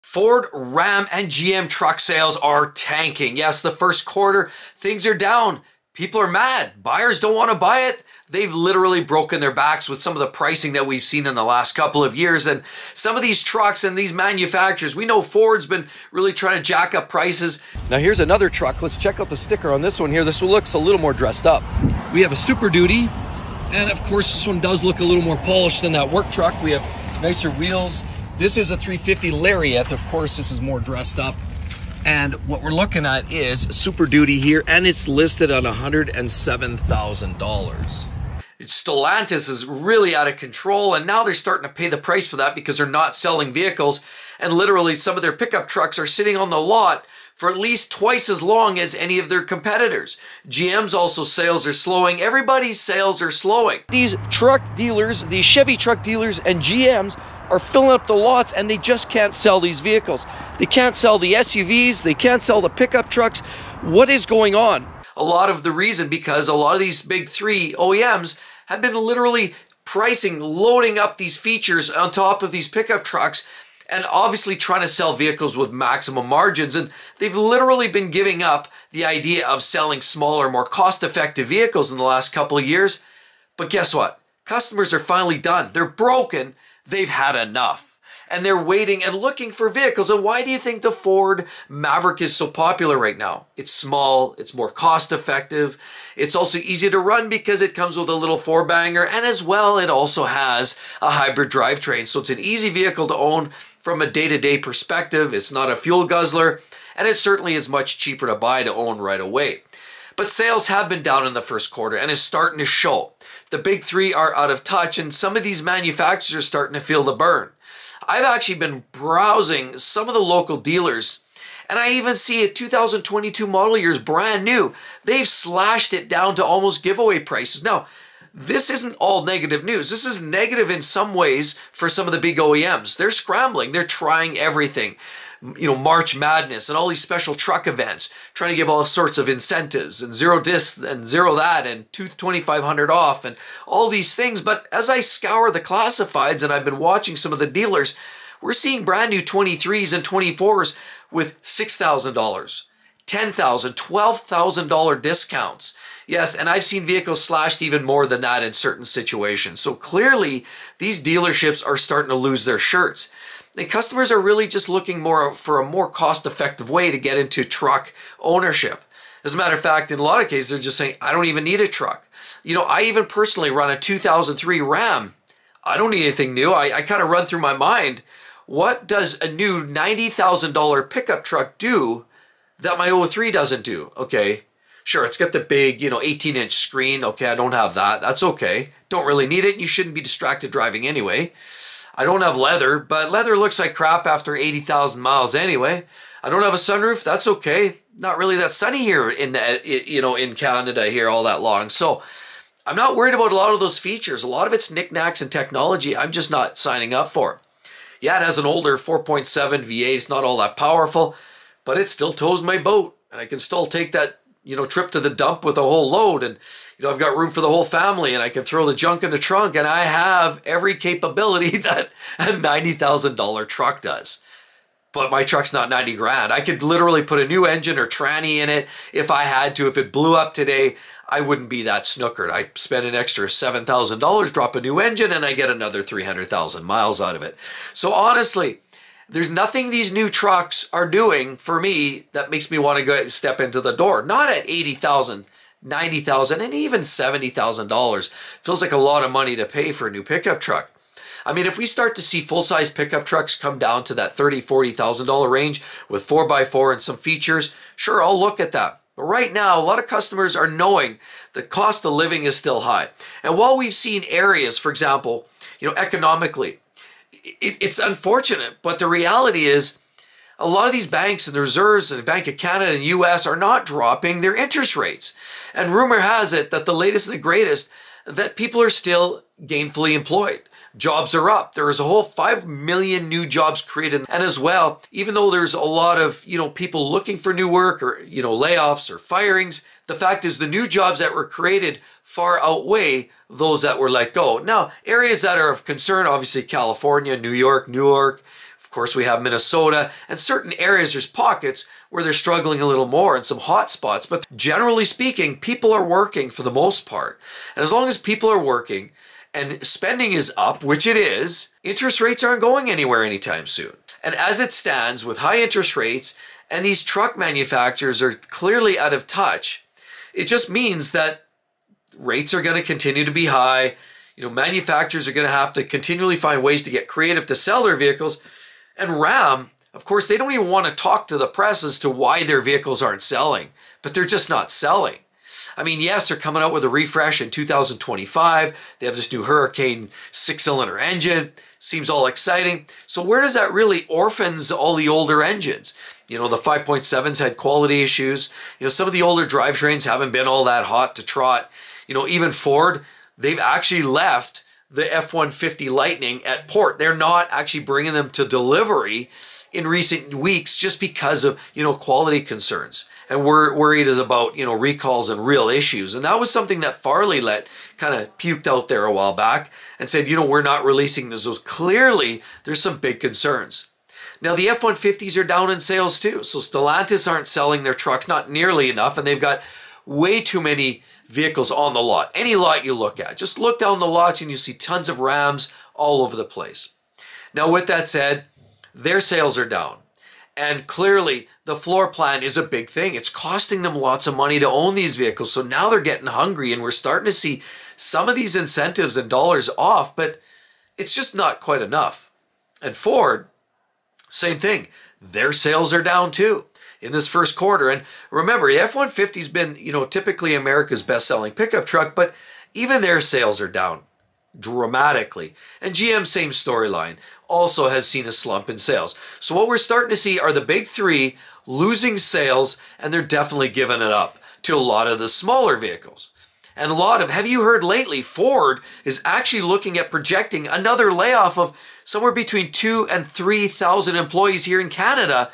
Ford, Ram, and GM truck sales are tanking. Yes, the first quarter, things are down. People are mad. Buyers don't want to buy it. They've literally broken their backs with some of the pricing that we've seen in the last couple of years. And some of these trucks and these manufacturers, we know Ford's been really trying to jack up prices. Now here's another truck. Let's check out the sticker on this one here. This one looks a little more dressed up. We have a Super Duty. And of course, this one does look a little more polished than that work truck. We have nicer wheels. This is a 350 Lariat. Of course, this is more dressed up. And what we're looking at is Super Duty here, and it's listed on $107,000. Stellantis is really out of control, and now they're starting to pay the price for that because they're not selling vehicles. And literally, some of their pickup trucks are sitting on the lot for at least twice as long as any of their competitors. GM's also sales are slowing. Everybody's sales are slowing. These truck dealers, these Chevy truck dealers and GM's are filling up the lots, and they just can't sell these vehicles. They can't sell the SUVs. They can't sell the pickup trucks. What is going on? A lot of the reason because a lot of these big three OEMs have been literally pricing, loading up these features on top of these pickup trucks, and obviously trying to sell vehicles with maximum margins. And they've literally been giving up the idea of selling smaller, more cost-effective vehicles in the last couple of years. But guess what? Customers are finally done. They're broken. They've had enough. And they're waiting and looking for vehicles. And why do you think the Ford Maverick is so popular right now? It's small, it's more cost effective. It's also easy to run because it comes with a little four-banger, and as well, it also has a hybrid drivetrain. So it's an easy vehicle to own from a day-to-day perspective. It's not a fuel guzzler, and it certainly is much cheaper to buy to own right away. But sales have been down in the first quarter, and it's starting to show. The big three are out of touch, and some of these manufacturers are starting to feel the burn. I've actually been browsing some of the local dealers, and I even see a 2022 model year is brand new. They've slashed it down to almost giveaway prices. Now, this isn't all negative news. This is negative in some ways for some of the big OEMs. They're scrambling. They're trying everything. You know, March Madness and all these special truck events, trying to give all sorts of incentives and zero this and zero that and 2,500 off and all these things. But as I scour the classifieds and I've been watching some of the dealers, we're seeing brand new 23s and 24s with $6,000, $10,000, $12,000 discounts. Yes, and I've seen vehicles slashed even more than that in certain situations. So clearly, these dealerships are starting to lose their shirts. And customers are really just looking more for a more cost-effective way to get into truck ownership. As a matter of fact, in a lot of cases, they're just saying, I don't even need a truck. You know, I even personally run a 2003 Ram. I don't need anything new. I kind of run through my mind, what does a new $90,000 pickup truck do that my 03 doesn't do? Okay, sure, it's got the big, 18-inch screen. Okay, I don't have that. That's okay. Don't really need it. You shouldn't be distracted driving anyway. I don't have leather, but leather looks like crap after 80,000 miles anyway. I don't have a sunroof. That's okay. Not really that sunny here in Canada here all that long. So I'm not worried about a lot of those features. A lot of it's knickknacks and technology I'm just not signing up for. Yeah, it has an older 4.7 V8. It's not all that powerful, but it still tows my boat. And I can still take that, trip to the dump with a whole load. And, I've got room for the whole family, and I can throw the junk in the trunk, and I have every capability that a $90,000 truck does. But my truck's not 90 grand. I could literally put a new engine or tranny in it if I had to. If it blew up today, I wouldn't be that snookered. I spend an extra $7,000, drop a new engine, and I get another 300,000 miles out of it. So honestly, there's nothing these new trucks are doing for me that makes me want to go step into the door. Not at $80,000. $90,000 and even $70,000 feels like a lot of money to pay for a new pickup truck. I mean, if we start to see full-size pickup trucks come down to that $30,000, $40,000 range with 4x4 and some features, sure, I'll look at that. But right now, a lot of customers are knowing the cost of living is still high. And while we've seen areas, for example, economically, it's unfortunate, but the reality is a lot of these banks and the reserves and the Bank of Canada and US are not dropping their interest rates. And rumor has it that the latest and the greatest, that people are still gainfully employed. Jobs are up. There is a whole 5 million new jobs created. And as well, even though there's a lot of, people looking for new work or, layoffs or firings, the fact is the new jobs that were created far outweigh those that were let go. Now, areas that are of concern, obviously California, New York, Newark, Of course, we have Minnesota and certain areas, there's pockets where they're struggling a little more and some hot spots. But generally speaking, people are working for the most part. And as long as people are working and spending is up, which it is, interest rates aren't going anywhere anytime soon. And as it stands with high interest rates and these truck manufacturers are clearly out of touch, it just means that rates are going to continue to be high. You know, manufacturers are going to have to continually find ways to get creative to sell their vehicles. And Ram, of course, they don't even want to talk to the press as to why their vehicles aren't selling, but they're just not selling. I mean, yes, they're coming out with a refresh in 2025. They have this new Hurricane 6-cylinder engine. Seems all exciting. So where does that really orphans all the older engines? You know, the 5.7s had quality issues. You know, some of the older drivetrains haven't been all that hot to trot. You know, even Ford, they've actually left the F-150 Lightning at port. They're not actually bringing them to delivery in recent weeks just because of, you know, quality concerns. And we're worried about, you know, recalls and real issues. And that was something that Farley kind of puked out there a while back and said, you know, we're not releasing those. So clearly, there's some big concerns. Now, the F-150s are down in sales too. So Stellantis aren't selling their trucks, not nearly enough. And they've got way too many vehicles on the lot. Any lot you look at, just look down the lots and you see tons of Rams all over the place. Now, with that said, their sales are down. And clearly, the floor plan is a big thing. It's costing them lots of money to own these vehicles. So now they're getting hungry and we're starting to see some of these incentives and dollars off, but it's just not quite enough. And Ford, same thing. Their sales are down too in this first quarter. And remember, the F-150's been, you know, typically America's best-selling pickup truck, but even their sales are down dramatically. And GM, same storyline, also has seen a slump in sales. So what we're starting to see are the big three losing sales, and they're definitely giving it up to a lot of the smaller vehicles. And a lot of, have you heard lately, Ford is actually looking at projecting another layoff of somewhere between 2,000 and 3,000 employees here in Canada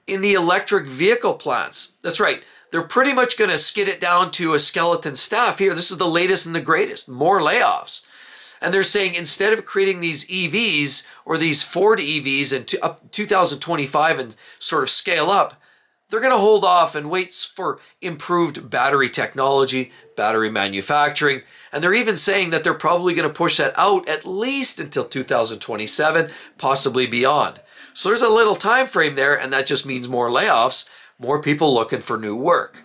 in the electric vehicle plants. That's right. They're pretty much going to skid it down to a skeleton staff here. This is the latest and the greatest. More layoffs. And they're saying instead of creating these EVs or these Ford EVs in up 2025 and sort of scale up, they're going to hold off and wait for improved battery technology, battery manufacturing. And they're even saying that they're probably going to push that out at least until 2027, possibly beyond. So there's a little time frame there, and that just means more layoffs, more people looking for new work.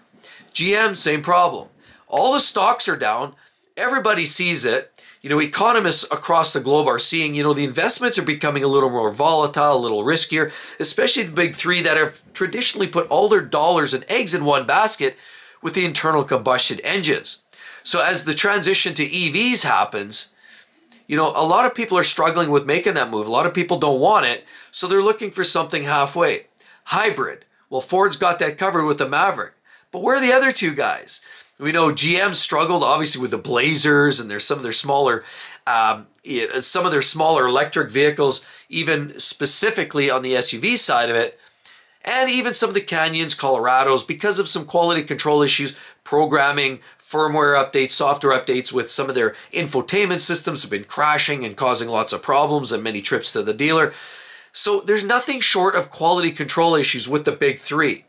GM, same problem. All the stocks are down. Everybody sees it. You know, economists across the globe are seeing, you know, the investments are becoming a little more volatile, a little riskier, especially the big three that have traditionally put all their dollars and eggs in one basket with the internal combustion engines. So as the transition to EVs happens, you know, a lot of people are struggling with making that move. A lot of people don't want it, so they're looking for something halfway. Hybrid. Well, Ford's got that covered with the Maverick. But where are the other two guys? We know GM struggled obviously with the Blazers, and there's some of their smaller electric vehicles, even specifically on the SUV side of it, and even some of the Canyons, Colorados, because of some quality control issues, programming, firmware updates, software updates with some of their infotainment systems have been crashing and causing lots of problems and many trips to the dealer. So there's nothing short of quality control issues with the big three.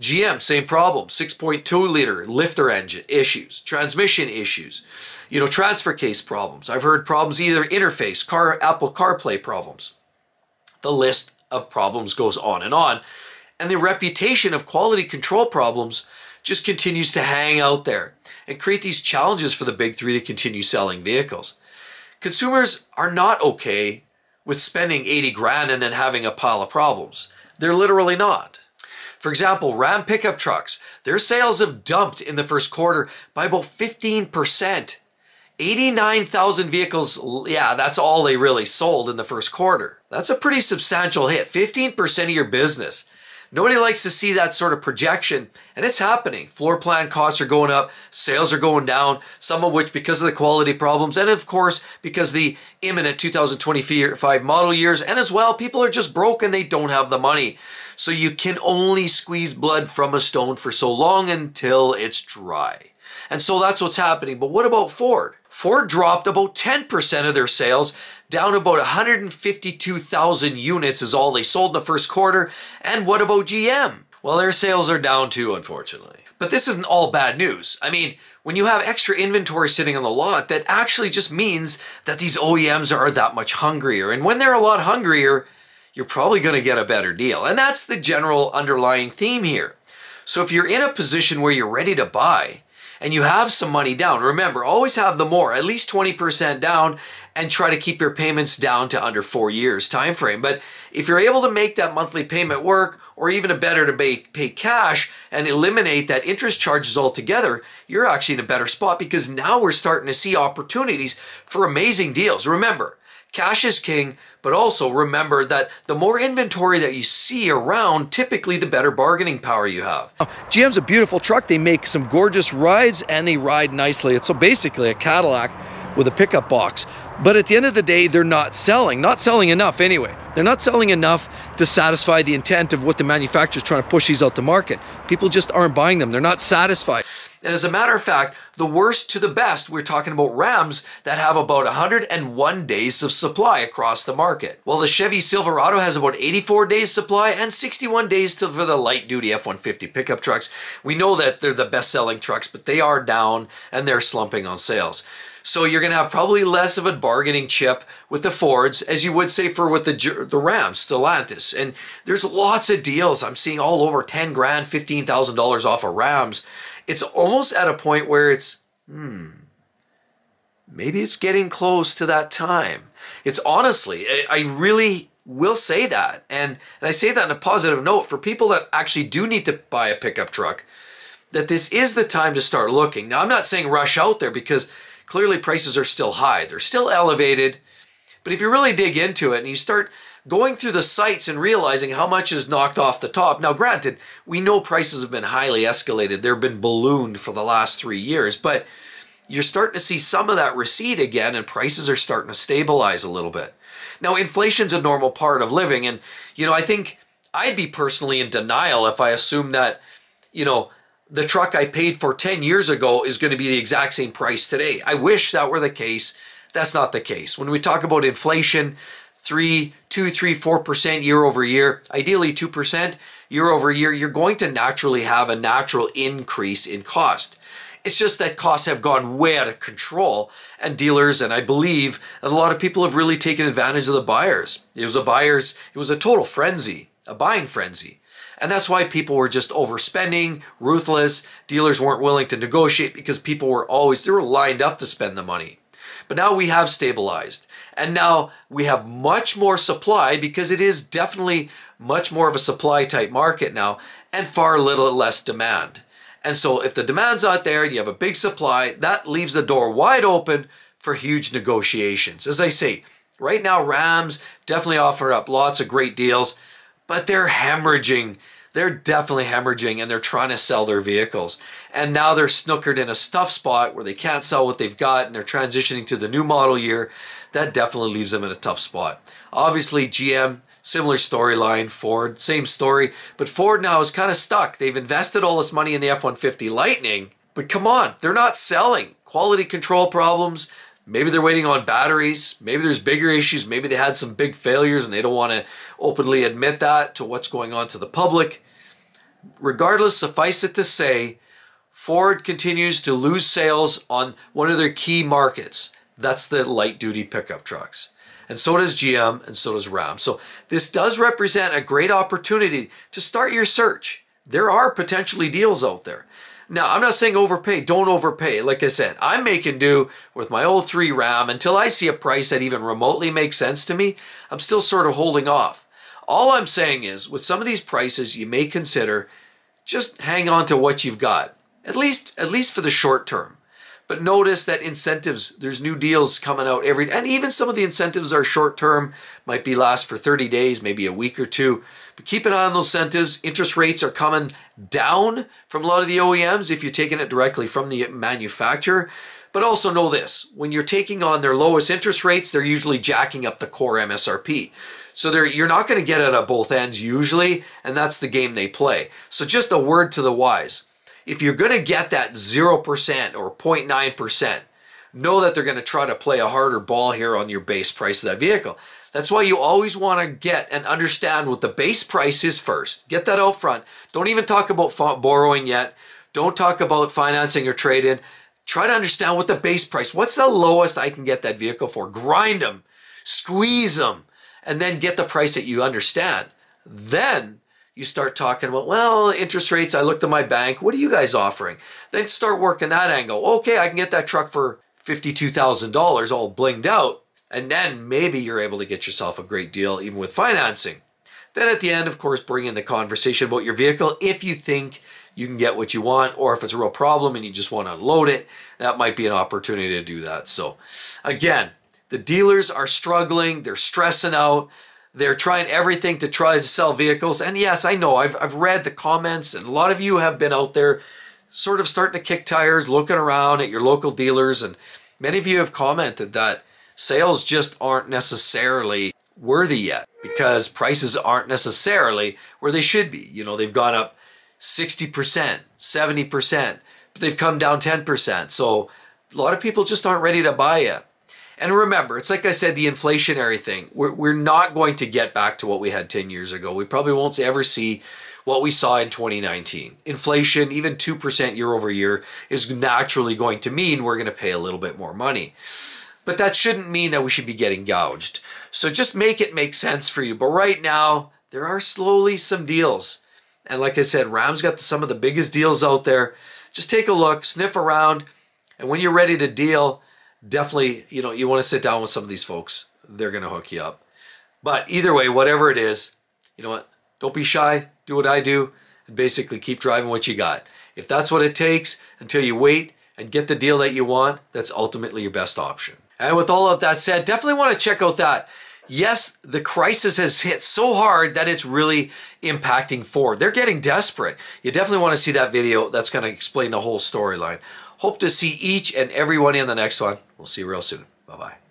GM, same problem, 6.2 liter lifter engine issues, transmission issues, you know, transfer case problems. I've heard problems, either interface, Apple CarPlay problems. The list of problems goes on. And the reputation of quality control problems just continues to hang out there and create these challenges for the big three to continue selling vehicles. Consumers are not okay with spending 80 grand and then having a pile of problems. They're literally not. For example, Ram pickup trucks, their sales have dumped in the first quarter by about 15%. 89,000 vehicles, yeah, that's all they really sold in the first quarter. That's a pretty substantial hit, 15% of your business. Nobody likes to see that sort of projection, and it's happening. Floor plan costs are going up, sales are going down, some of which because of the quality problems, and of course, because the imminent 2025 model years, and as well, people are just broke and they don't have the money. So you can only squeeze blood from a stone for so long until it's dry. And so that's what's happening. But what about Ford? Ford dropped about 10% of their sales, down about 152,000 units is all they sold in the first quarter. And what about GM? Well, their sales are down too, unfortunately. But this isn't all bad news. I mean, when you have extra inventory sitting on the lot, that actually just means that these OEMs are that much hungrier. And when they're a lot hungrier, you're probably going to get a better deal. And that's the general underlying theme here. So if you're in a position where you're ready to buy and you have some money down, remember, always have the more, at least 20% down, and try to keep your payments down to under 4 years time frame. But if you're able to make that monthly payment work, or even a better to pay cash and eliminate that interest charges altogether, you're actually in a better spot, because now we're starting to see opportunities for amazing deals. Remember, cash is king, but also remember that the more inventory that you see around, typically the better bargaining power you have. GM's a beautiful truck. They make some gorgeous rides and they ride nicely. It's so basically a Cadillac with a pickup box. But at the end of the day, they're not selling enough anyway. They're not selling enough to satisfy the intent of what the manufacturer's trying to push these out to market. People just aren't buying them. They're not satisfied. And as a matter of fact, the worst to the best, we're talking about Rams that have about 101 days of supply across the market. Well, the Chevy Silverado has about 84 days supply and 61 days for the light-duty F-150 pickup trucks. We know that they're the best-selling trucks, but they are down and they're slumping on sales. So you're going to have probably less of a bargaining chip with the Fords, as you would say with the Rams, Stellantis. And there's lots of deals. I'm seeing all over 10 grand, $15,000 off of Rams. It's almost at a point where it's, maybe it's getting close to that time. It's honestly, I really will say that. And I say that on a positive note for people that actually do need to buy a pickup truck, that this is the time to start looking. Now, I'm not saying rush out there, because clearly prices are still high. They're still elevated. But if you really dig into it and you start going through the sites and realizing how much is knocked off the top. Now, granted, we know prices have been highly escalated. They've been ballooned for the last 3 years, but you're starting to see some of that recede again, and prices are starting to stabilize a little bit. Now, inflation's a normal part of living, and, I think I'd be personally in denial if I assumed that, the truck I paid for 10 years ago is going to be the exact same price today. I wish that were the case. That's not the case. When we talk about inflation, 2, 3, 4% year over year, ideally 2% year over year, you're going to naturally have a natural increase in cost. It's just that costs have gone way out of control, and dealers, and I believe that a lot of people have really taken advantage of the buyers. It was a total frenzy, a buying frenzy. And that's why people were just overspending, ruthless. Dealers weren't willing to negotiate because people were they were lined up to spend the money. But now we have stabilized. And now we have much more supply, because it is definitely much more of a supply type market now, and far less demand. And so if the demand's out there and you have a big supply, that leaves the door wide open for huge negotiations. As I say, right now Rams definitely offer up lots of great deals, but they're hemorrhaging. They're definitely hemorrhaging, and they're trying to sell their vehicles. And now they're snookered in a tough spot where they can't sell what they've got, and they're transitioning to the new model year. That definitely leaves them in a tough spot. Obviously, GM, similar storyline. Ford, same story. But Ford now is kind of stuck. They've invested all this money in the F-150 Lightning, but come on, they're not selling. Quality control problems. Maybe they're waiting on batteries. Maybe there's bigger issues. Maybe they had some big failures and they don't want to openly admit that to what's going on to the public. Regardless, suffice it to say, Ford continues to lose sales on one of their key markets. That's the light-duty pickup trucks. And so does GM, and so does Ram. So this does represent a great opportunity to start your search. There are potentially deals out there. Now, I'm not saying overpay. Don't overpay. Like I said, I'm making do with my old 3 Ram until I see a price that even remotely makes sense to me. I'm still sort of holding off. All I'm saying is, with some of these prices, you may consider just hang on to what you've got, at least for the short term. But notice that incentives, there's new deals coming out and even some of the incentives are short term, might be last for 30 days, maybe a week or two. But keep an eye on those incentives. Interest rates are coming down from a lot of the OEMs if you're taking it directly from the manufacturer. But also know this, when you're taking on their lowest interest rates, they're usually jacking up the core MSRP. So you're not going to get it at both ends usually, and that's the game they play. So just a word to the wise. If you're going to get that 0% or 0.9%, know that they're going to try to play a harder ball here on your base price of that vehicle. That's why you always want to get and understand what the base price is first. Get that out front. Don't even talk about borrowing yet. Don't talk about financing or trade-in. Try to understand what the base price, what's the lowest I can get that vehicle for? Grind them, squeeze them, and then get the price that you understand. Then you start talking about, well, interest rates, I looked at my bank. What are you guys offering? Then start working that angle. Okay, I can get that truck for $52,000 all blinged out. And then maybe you're able to get yourself a great deal even with financing. Then at the end, of course, bring in the conversation about your vehicle if you think you can get what you want, or if it's a real problem and you just want to unload it, that might be an opportunity to do that. So again, the dealers are struggling, they're stressing out, they're trying everything to try to sell vehicles. And yes, I know, I've read the comments, and a lot of you have been out there sort of starting to kick tires, looking around at your local dealers, and many of you have commented that sales just aren't necessarily worthy yet because prices aren't necessarily where they should be. You know, they've gone up 60%, 70%, but they've come down 10%. So a lot of people just aren't ready to buy yet. And remember, it's like I said, the inflationary thing. We're not going to get back to what we had 10 years ago. We probably won't ever see what we saw in 2019. Inflation, even 2% year over year, is naturally going to mean we're going to pay a little bit more money. But that shouldn't mean that we should be getting gouged. So just make it make sense for you. But right now, there are slowly some deals. And like I said, Ram's got some of the biggest deals out there. Just take a look, sniff around, and when you're ready to deal, definitely, you want to sit down with some of these folks. They're going to hook you up. But either way, whatever it is, you know what? Don't be shy. Do what I do and basically keep driving what you got. If that's what it takes until you wait and get the deal that you want, that's ultimately your best option. And with all of that said, definitely want to check out that. Yes, the crisis has hit so hard that it's really impacting Ford. They're getting desperate. You definitely want to see that video. That's going to explain the whole storyline. Hope to see each and every one in the next one. We'll see you real soon. Bye-bye.